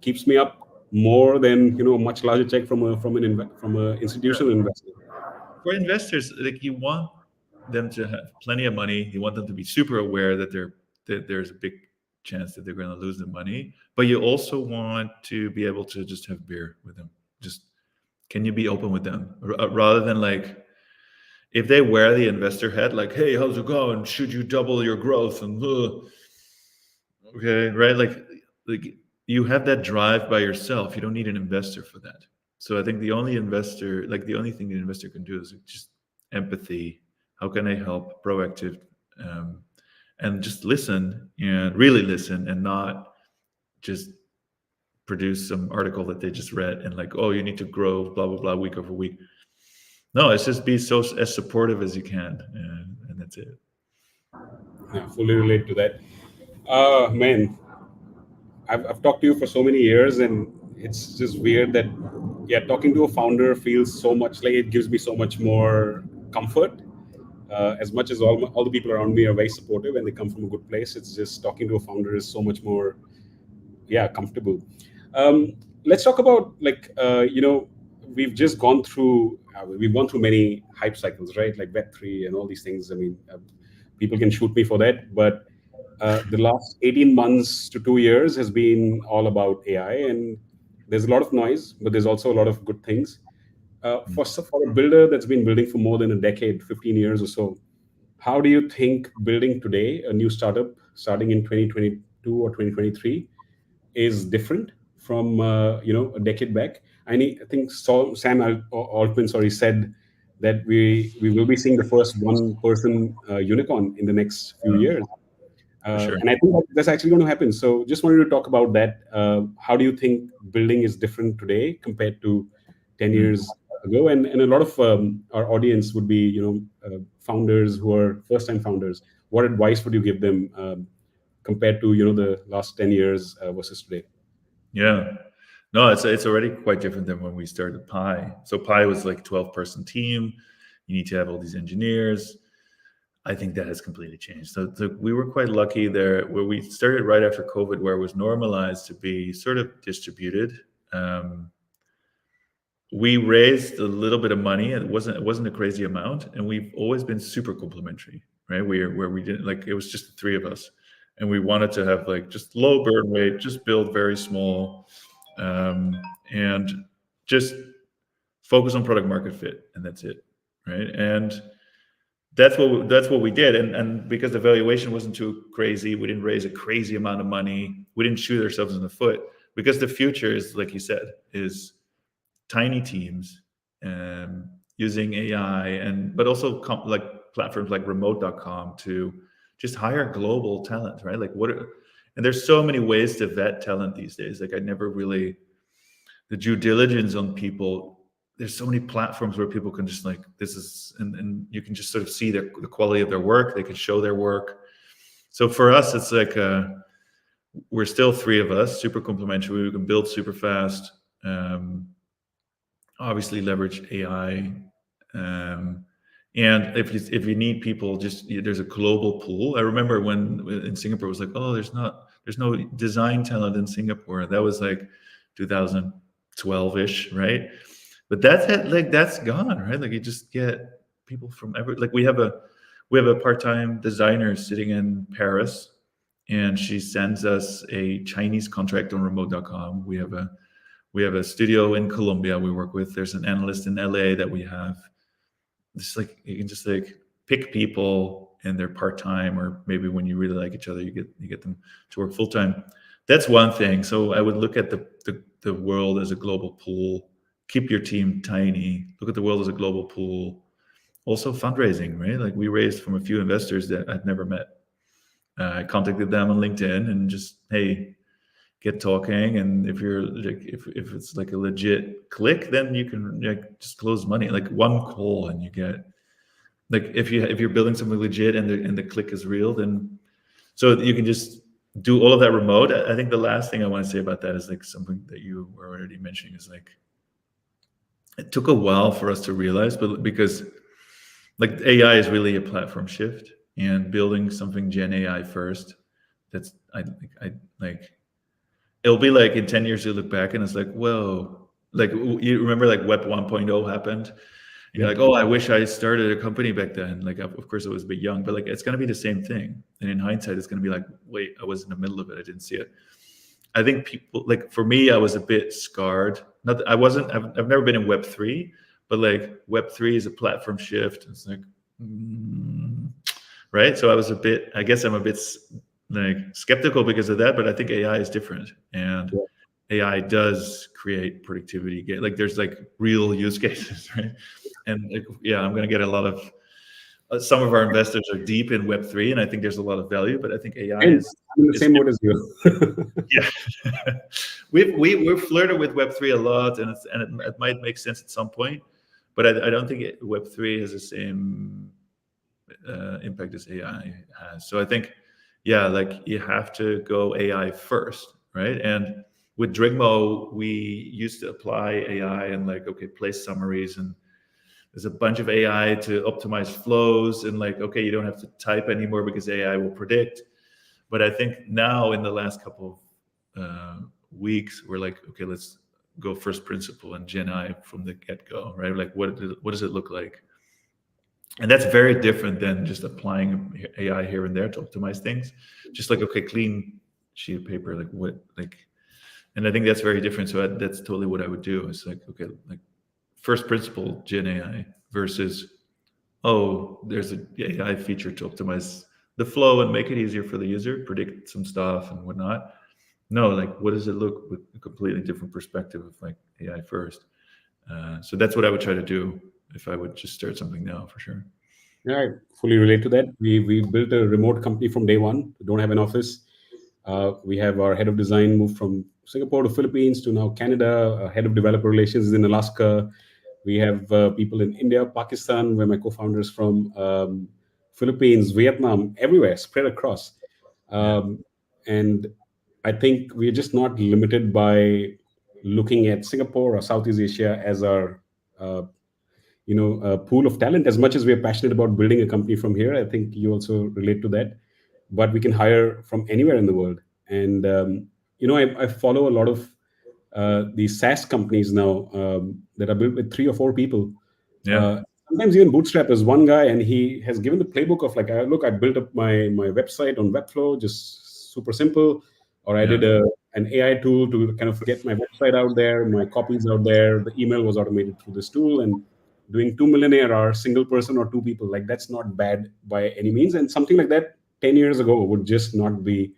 keeps me up more than a much larger check from a institutional investor. For investors, like you want them to have plenty of money. You want them to be super aware that there's a big chance that they're going to lose the money, but you also want to be able to just have beer with them. Just can you be open with them rather than like if they wear the investor hat, like, hey, how's it going? Should you double your growth? And okay, right? Like you have that drive by yourself. You don't need an investor for that. So I think the only thing an investor can do is just empathy. How can I help? Proactive, and just listen and really listen, and not just produce some article that they just read and like, oh, you need to grow, blah blah blah, week over week. No, it's just be so as supportive as you can, and that's it. I fully relate to that. Man, I've talked to you for so many years, and it's just weird that, yeah, talking to a founder feels so much like it gives me so much more comfort. As much as all the people around me are very supportive and they come from a good place, it's just talking to a founder is so much more, yeah, comfortable. Let's talk about like, we've just gone through, we've gone through many hype cycles, right? Like Web3 and all these things. I mean, people can shoot me for that, but the last 18 months to 2 years has been all about AI, and there's a lot of noise, but there's also a lot of good things. For a builder that's been building for more than a decade, 15 years or so, how do you think building today a new startup starting in 2022 or 2023 is different from a decade back? I think Sam Altman, sorry, said that we will be seeing the first one-person unicorn in the next few years. For sure. And I think that's actually going to happen. So just wanted to talk about that. How do you think building is different today compared to 10 years ago? And a lot of our audience would be, founders who are first-time founders. What advice would you give them compared to, the last 10 years versus today? Yeah. No, it's already quite different than when we started Pi. So Pi was like 12-person team. You need to have all these engineers. I think that has completely changed. So we were quite lucky there, where we started right after COVID, where it was normalized to be sort of distributed. We raised a little bit of money. It wasn't a crazy amount, and we've always been super complementary, right? Where we didn't like, it was just the three of us, and we wanted to have like just low burn rate, just build very small, and just focus on product market fit, and that's it, right? And that's what we did, and because the valuation wasn't too crazy, we didn't raise a crazy amount of money. We didn't shoot ourselves in the foot, because the future is, like you said, is tiny teams, using AI, but also like platforms like remote.com to just hire global talent, right? Like and there's so many ways to vet talent these days. Like the due diligence on people. There's so many platforms where people can just like, and you can just sort of see the quality of their work. They can show their work. So for us, it's like, we're still three of us, super complementary. We can build super fast, obviously leverage AI. And if you need people, there's a global pool. I remember when in Singapore, it was like, oh, there's no design talent in Singapore. That was like 2012-ish, right? But that's gone, right? Like you just get people from like we have a part-time designer sitting in Paris, and she sends us a Chinese contract on remote.com. We have a studio in Colombia we work with. There's an analyst in LA that we have. It's like you can just like pick people, and they're part-time, or maybe when you really like each other, you get them to work full-time. That's one thing. So I would look at the world as a global pool. Keep your team tiny. Look at the world as a global pool. Also fundraising, right? Like we raised from a few investors that I'd never met. I contacted them on LinkedIn and just, hey, get talking. And if you're like, if it's like a legit click, then you can like just close money, like one call, and you get like, if you're building something legit and the click is real, then so you can just do all of that remote. I think the last thing I want to say about that is like something that you were already mentioning is like, it took a while for us to realize, but because like AI is really a platform shift, and building something Gen AI first that's I like it'll be like in 10 years you look back and it's like, whoa, like you remember like Web 1.0 happened. And you're Yeah. like, oh, I wish I started a company back then. Like, of course, it was a bit young, but like, it's going to be the same thing. And in hindsight, it's going to be like, wait, I was in the middle of it. I didn't see it. I think people, like, for me, I was a bit scarred. Not that I wasn't, I've never been in Web3, but like, Web3 is a platform shift. It's like, right. So I was a bit, I guess I'm a bit like skeptical because of that, but I think AI is different. And Yeah. AI does create productivity. Like, there's like real use cases, right? And like, yeah, I'm going to get a lot of some of our investors are deep in Web3, and I think there's a lot of value. But I think AI And I'm in the is same boat as you. yeah. we've flirted with Web3 a lot, and it might make sense at some point, but I don't think Web3 has the same impact as AI has. So I think, yeah, like you have to go AI first, right? And with Drigmo, we used to apply AI and like, okay, place summaries, and there's a bunch of AI to optimize flows, and like, okay, you don't have to type anymore because AI will predict. But I think now in the last couple of weeks, we're like, okay, let's go first principle and Gen I from the get-go, right? Like, what does it look like? And that's very different than just applying AI here and there to optimize things. Just like, okay, clean sheet of paper, like what, like, and I think that's very different. So that's totally what I would do. It's like, okay, like first principle Gen AI versus, oh, there's an AI feature to optimize the flow and make it easier for the user, predict some stuff and whatnot. No, like, what does it look with a completely different perspective of like AI first? So that's what I would try to do if I would just start something now, for sure. Yeah, I fully relate to that. We built a remote company from day one. We don't have an office. We have our head of design moved from Singapore to Philippines to now Canada. Head of developer relations is in Alaska. We have people in India, Pakistan, where my co-founder is from, Philippines, Vietnam, everywhere, spread across. Yeah. And I think we're just not limited by looking at Singapore or Southeast Asia as our uh, pool of talent. As much as we are passionate about building a company from here, I think you also relate to that. But we can hire from anywhere in the world. And I follow a lot of these SaaS companies now that are built with 3 or 4 people. Yeah. uh, Sometimes even bootstrap is one guy, and he has given the playbook of like, look, I built up my website on Webflow, just super simple. Or I did Yeah. an AI tool to kind of get my website out there, my copies out there, the email was automated through this tool, and doing 2 million ARR, single person or 2 people, like that's not bad by any means. And something like that 10 years ago would just not be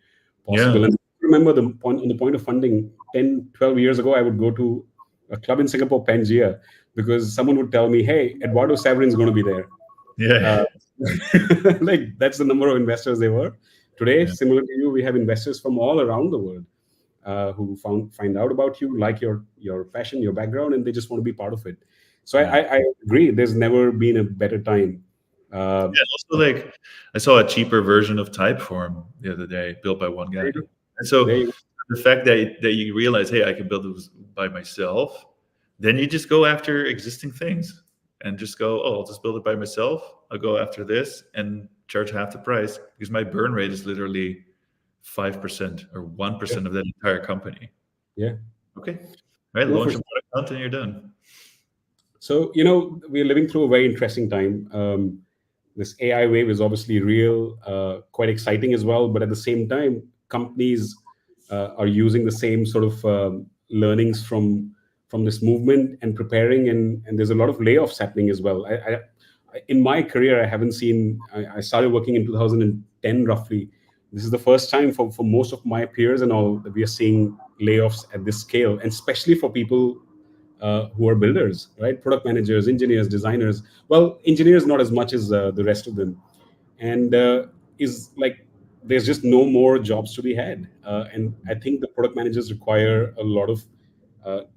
possible. Yeah. And remember the point, on the point of funding, 10, 12 years ago, I would go to a club in Singapore, Pangea, because someone would tell me, hey, Eduardo Saverin's going to be there. Yeah. Uh, like that's the number of investors they were. Today, Yeah. similar to you, we have investors from all around the world who find out about you, like your passion, your background, and they just want to be part of it. So Yeah. I agree. There's never been a better time. Uh, Yeah, also, like, I saw a cheaper version of Typeform the other day, built by one there guy. you go. And There so you go. the fact that you realize, hey, I can build this by myself, then you just go after existing things and just go, oh, I'll just build it by myself. I'll go after this and charge half the price because my burn rate is literally 5% or Yeah, 1% of that entire company. yeah. Okay. Right. No, for Launch a sure. product account and you're done. So, we're living through a very interesting time. This AI wave is obviously real, quite exciting as well. But at the same time, companies are using the same sort of learnings from this movement and preparing, and there's a lot of layoffs happening as well. In my career, I haven't seen. I started working in 2010, roughly. This is the first time for most of my peers and all that we are seeing layoffs at this scale, and especially for people who are builders, right? Product managers, engineers, designers. Well, engineers not as much as the rest of them, and is like there's just no more jobs to be had. And I think the product managers require a lot of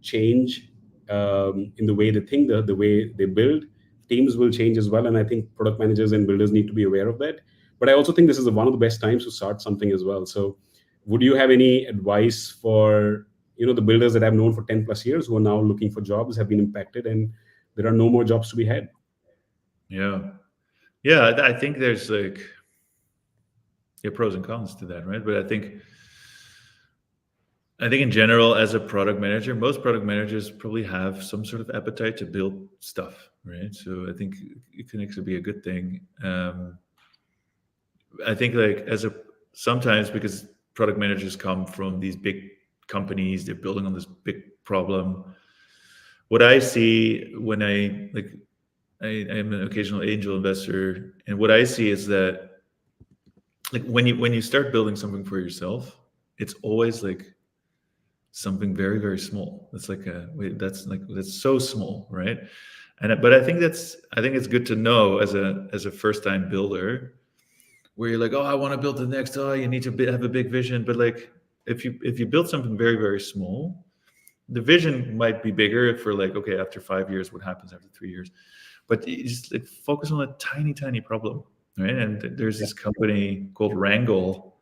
change in the way they think, the way they build. Teams will change as well, and I think product managers and builders need to be aware of that. But I also think this is one of the best times to start something as well. So, would you have any advice for the builders that I've known for 10 plus years who are now looking for jobs, have been impacted, and there are no more jobs to be had? Yeah. Yeah. I think there's like, pros and cons to that, right? But I think in general, as a product manager, most product managers probably have some sort of appetite to build stuff, right? So I think it can actually be a good thing. I think like sometimes because product managers come from these big companies, they're building on this big problem. What I see when I'm an occasional angel investor, and what I see is that like when you start building something for yourself, it's always like something very, very small. It's like that's so small, right? But I think it's good to know as a first time builder, where you're like, oh, I want to build the next. Oh, you need to have a big vision. But like if you build something very, very small, the vision might be bigger for like, okay, after 5 years, what happens after 3 years? But you just like focus on a tiny, tiny problem, right? And there's this company called Wrangle,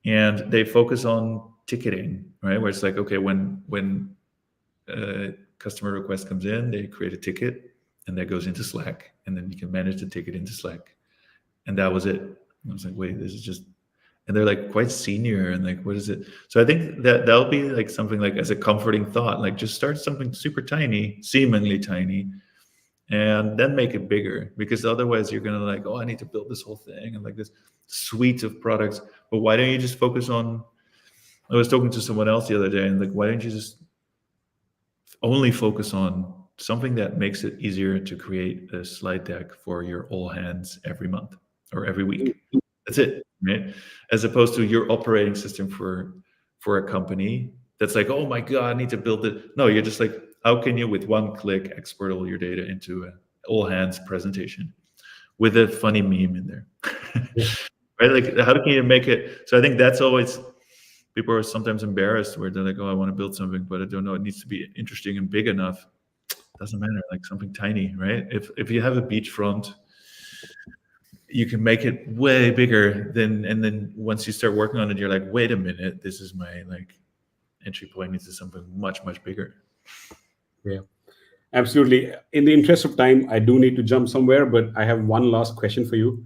and they focus on ticketing, right? Where it's like, okay, when a customer request comes in, they create a ticket, and that goes into Slack, and then you can manage the ticket into Slack, and that was it. And I was like, wait, this is just, and they're like quite senior, and like, what is it? So I think that'll be like something like as a comforting thought, like just start something super tiny, seemingly tiny, and then make it bigger, because otherwise you're gonna like, oh, I need to build this whole thing and like this suite of products. But why don't you just focus on? I was talking to someone else the other day, and like, why don't you just only focus on something that makes it easier to create a slide deck for your all hands every month or every week? That's it, right? As opposed to your operating system for a company that's like, oh my god, I need to build it. No, you're just like, how can you with one click export all your data into an all hands presentation with a funny meme in there? Right? Like, how can you make it? So I think that's always, people are sometimes embarrassed where they're like, oh, I want to build something, but I don't know, it needs to be interesting and big enough. Doesn't matter, like something tiny, right? If you have a beachfront, you can make it way bigger than, and then once you start working on it, you're like, wait a minute, this is my like entry point into something much, much bigger. Yeah, absolutely. In the interest of time, I do need to jump somewhere, but I have one last question for you.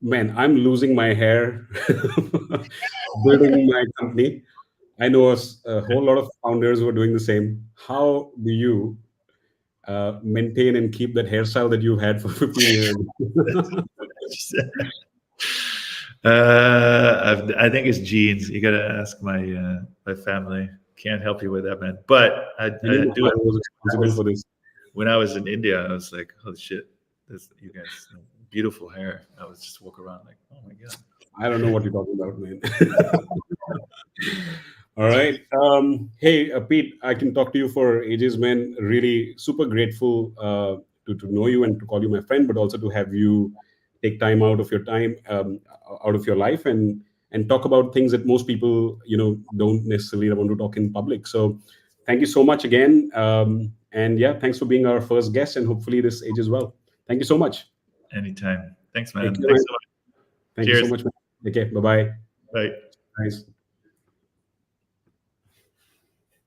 Man, I'm losing my hair building my company. I know a whole lot of founders who are doing the same. How do you maintain and keep that hairstyle that you've had for 15 years? I think it's genes. You got to ask my family. Can't help you with that, man. But I do. I was responsible for this. When I was in India, I was like, holy shit, you guys, beautiful hair. I was just walk around like, oh my god. I don't know what you're talking about, man. All right. Hey, Pete, I can talk to you for ages, man. Really super grateful to know you and to call you my friend, but also to have you take time out of your time, out of your life, and talk about things that most people, don't necessarily want to talk in public. So thank you so much again. And yeah, thanks for being our first guest, and hopefully this ages well. Thank you so much. Anytime. Thanks, man. Thank you, Thanks man. so much. Thank Cheers. you so much, man. Okay, bye-bye. Bye. Nice.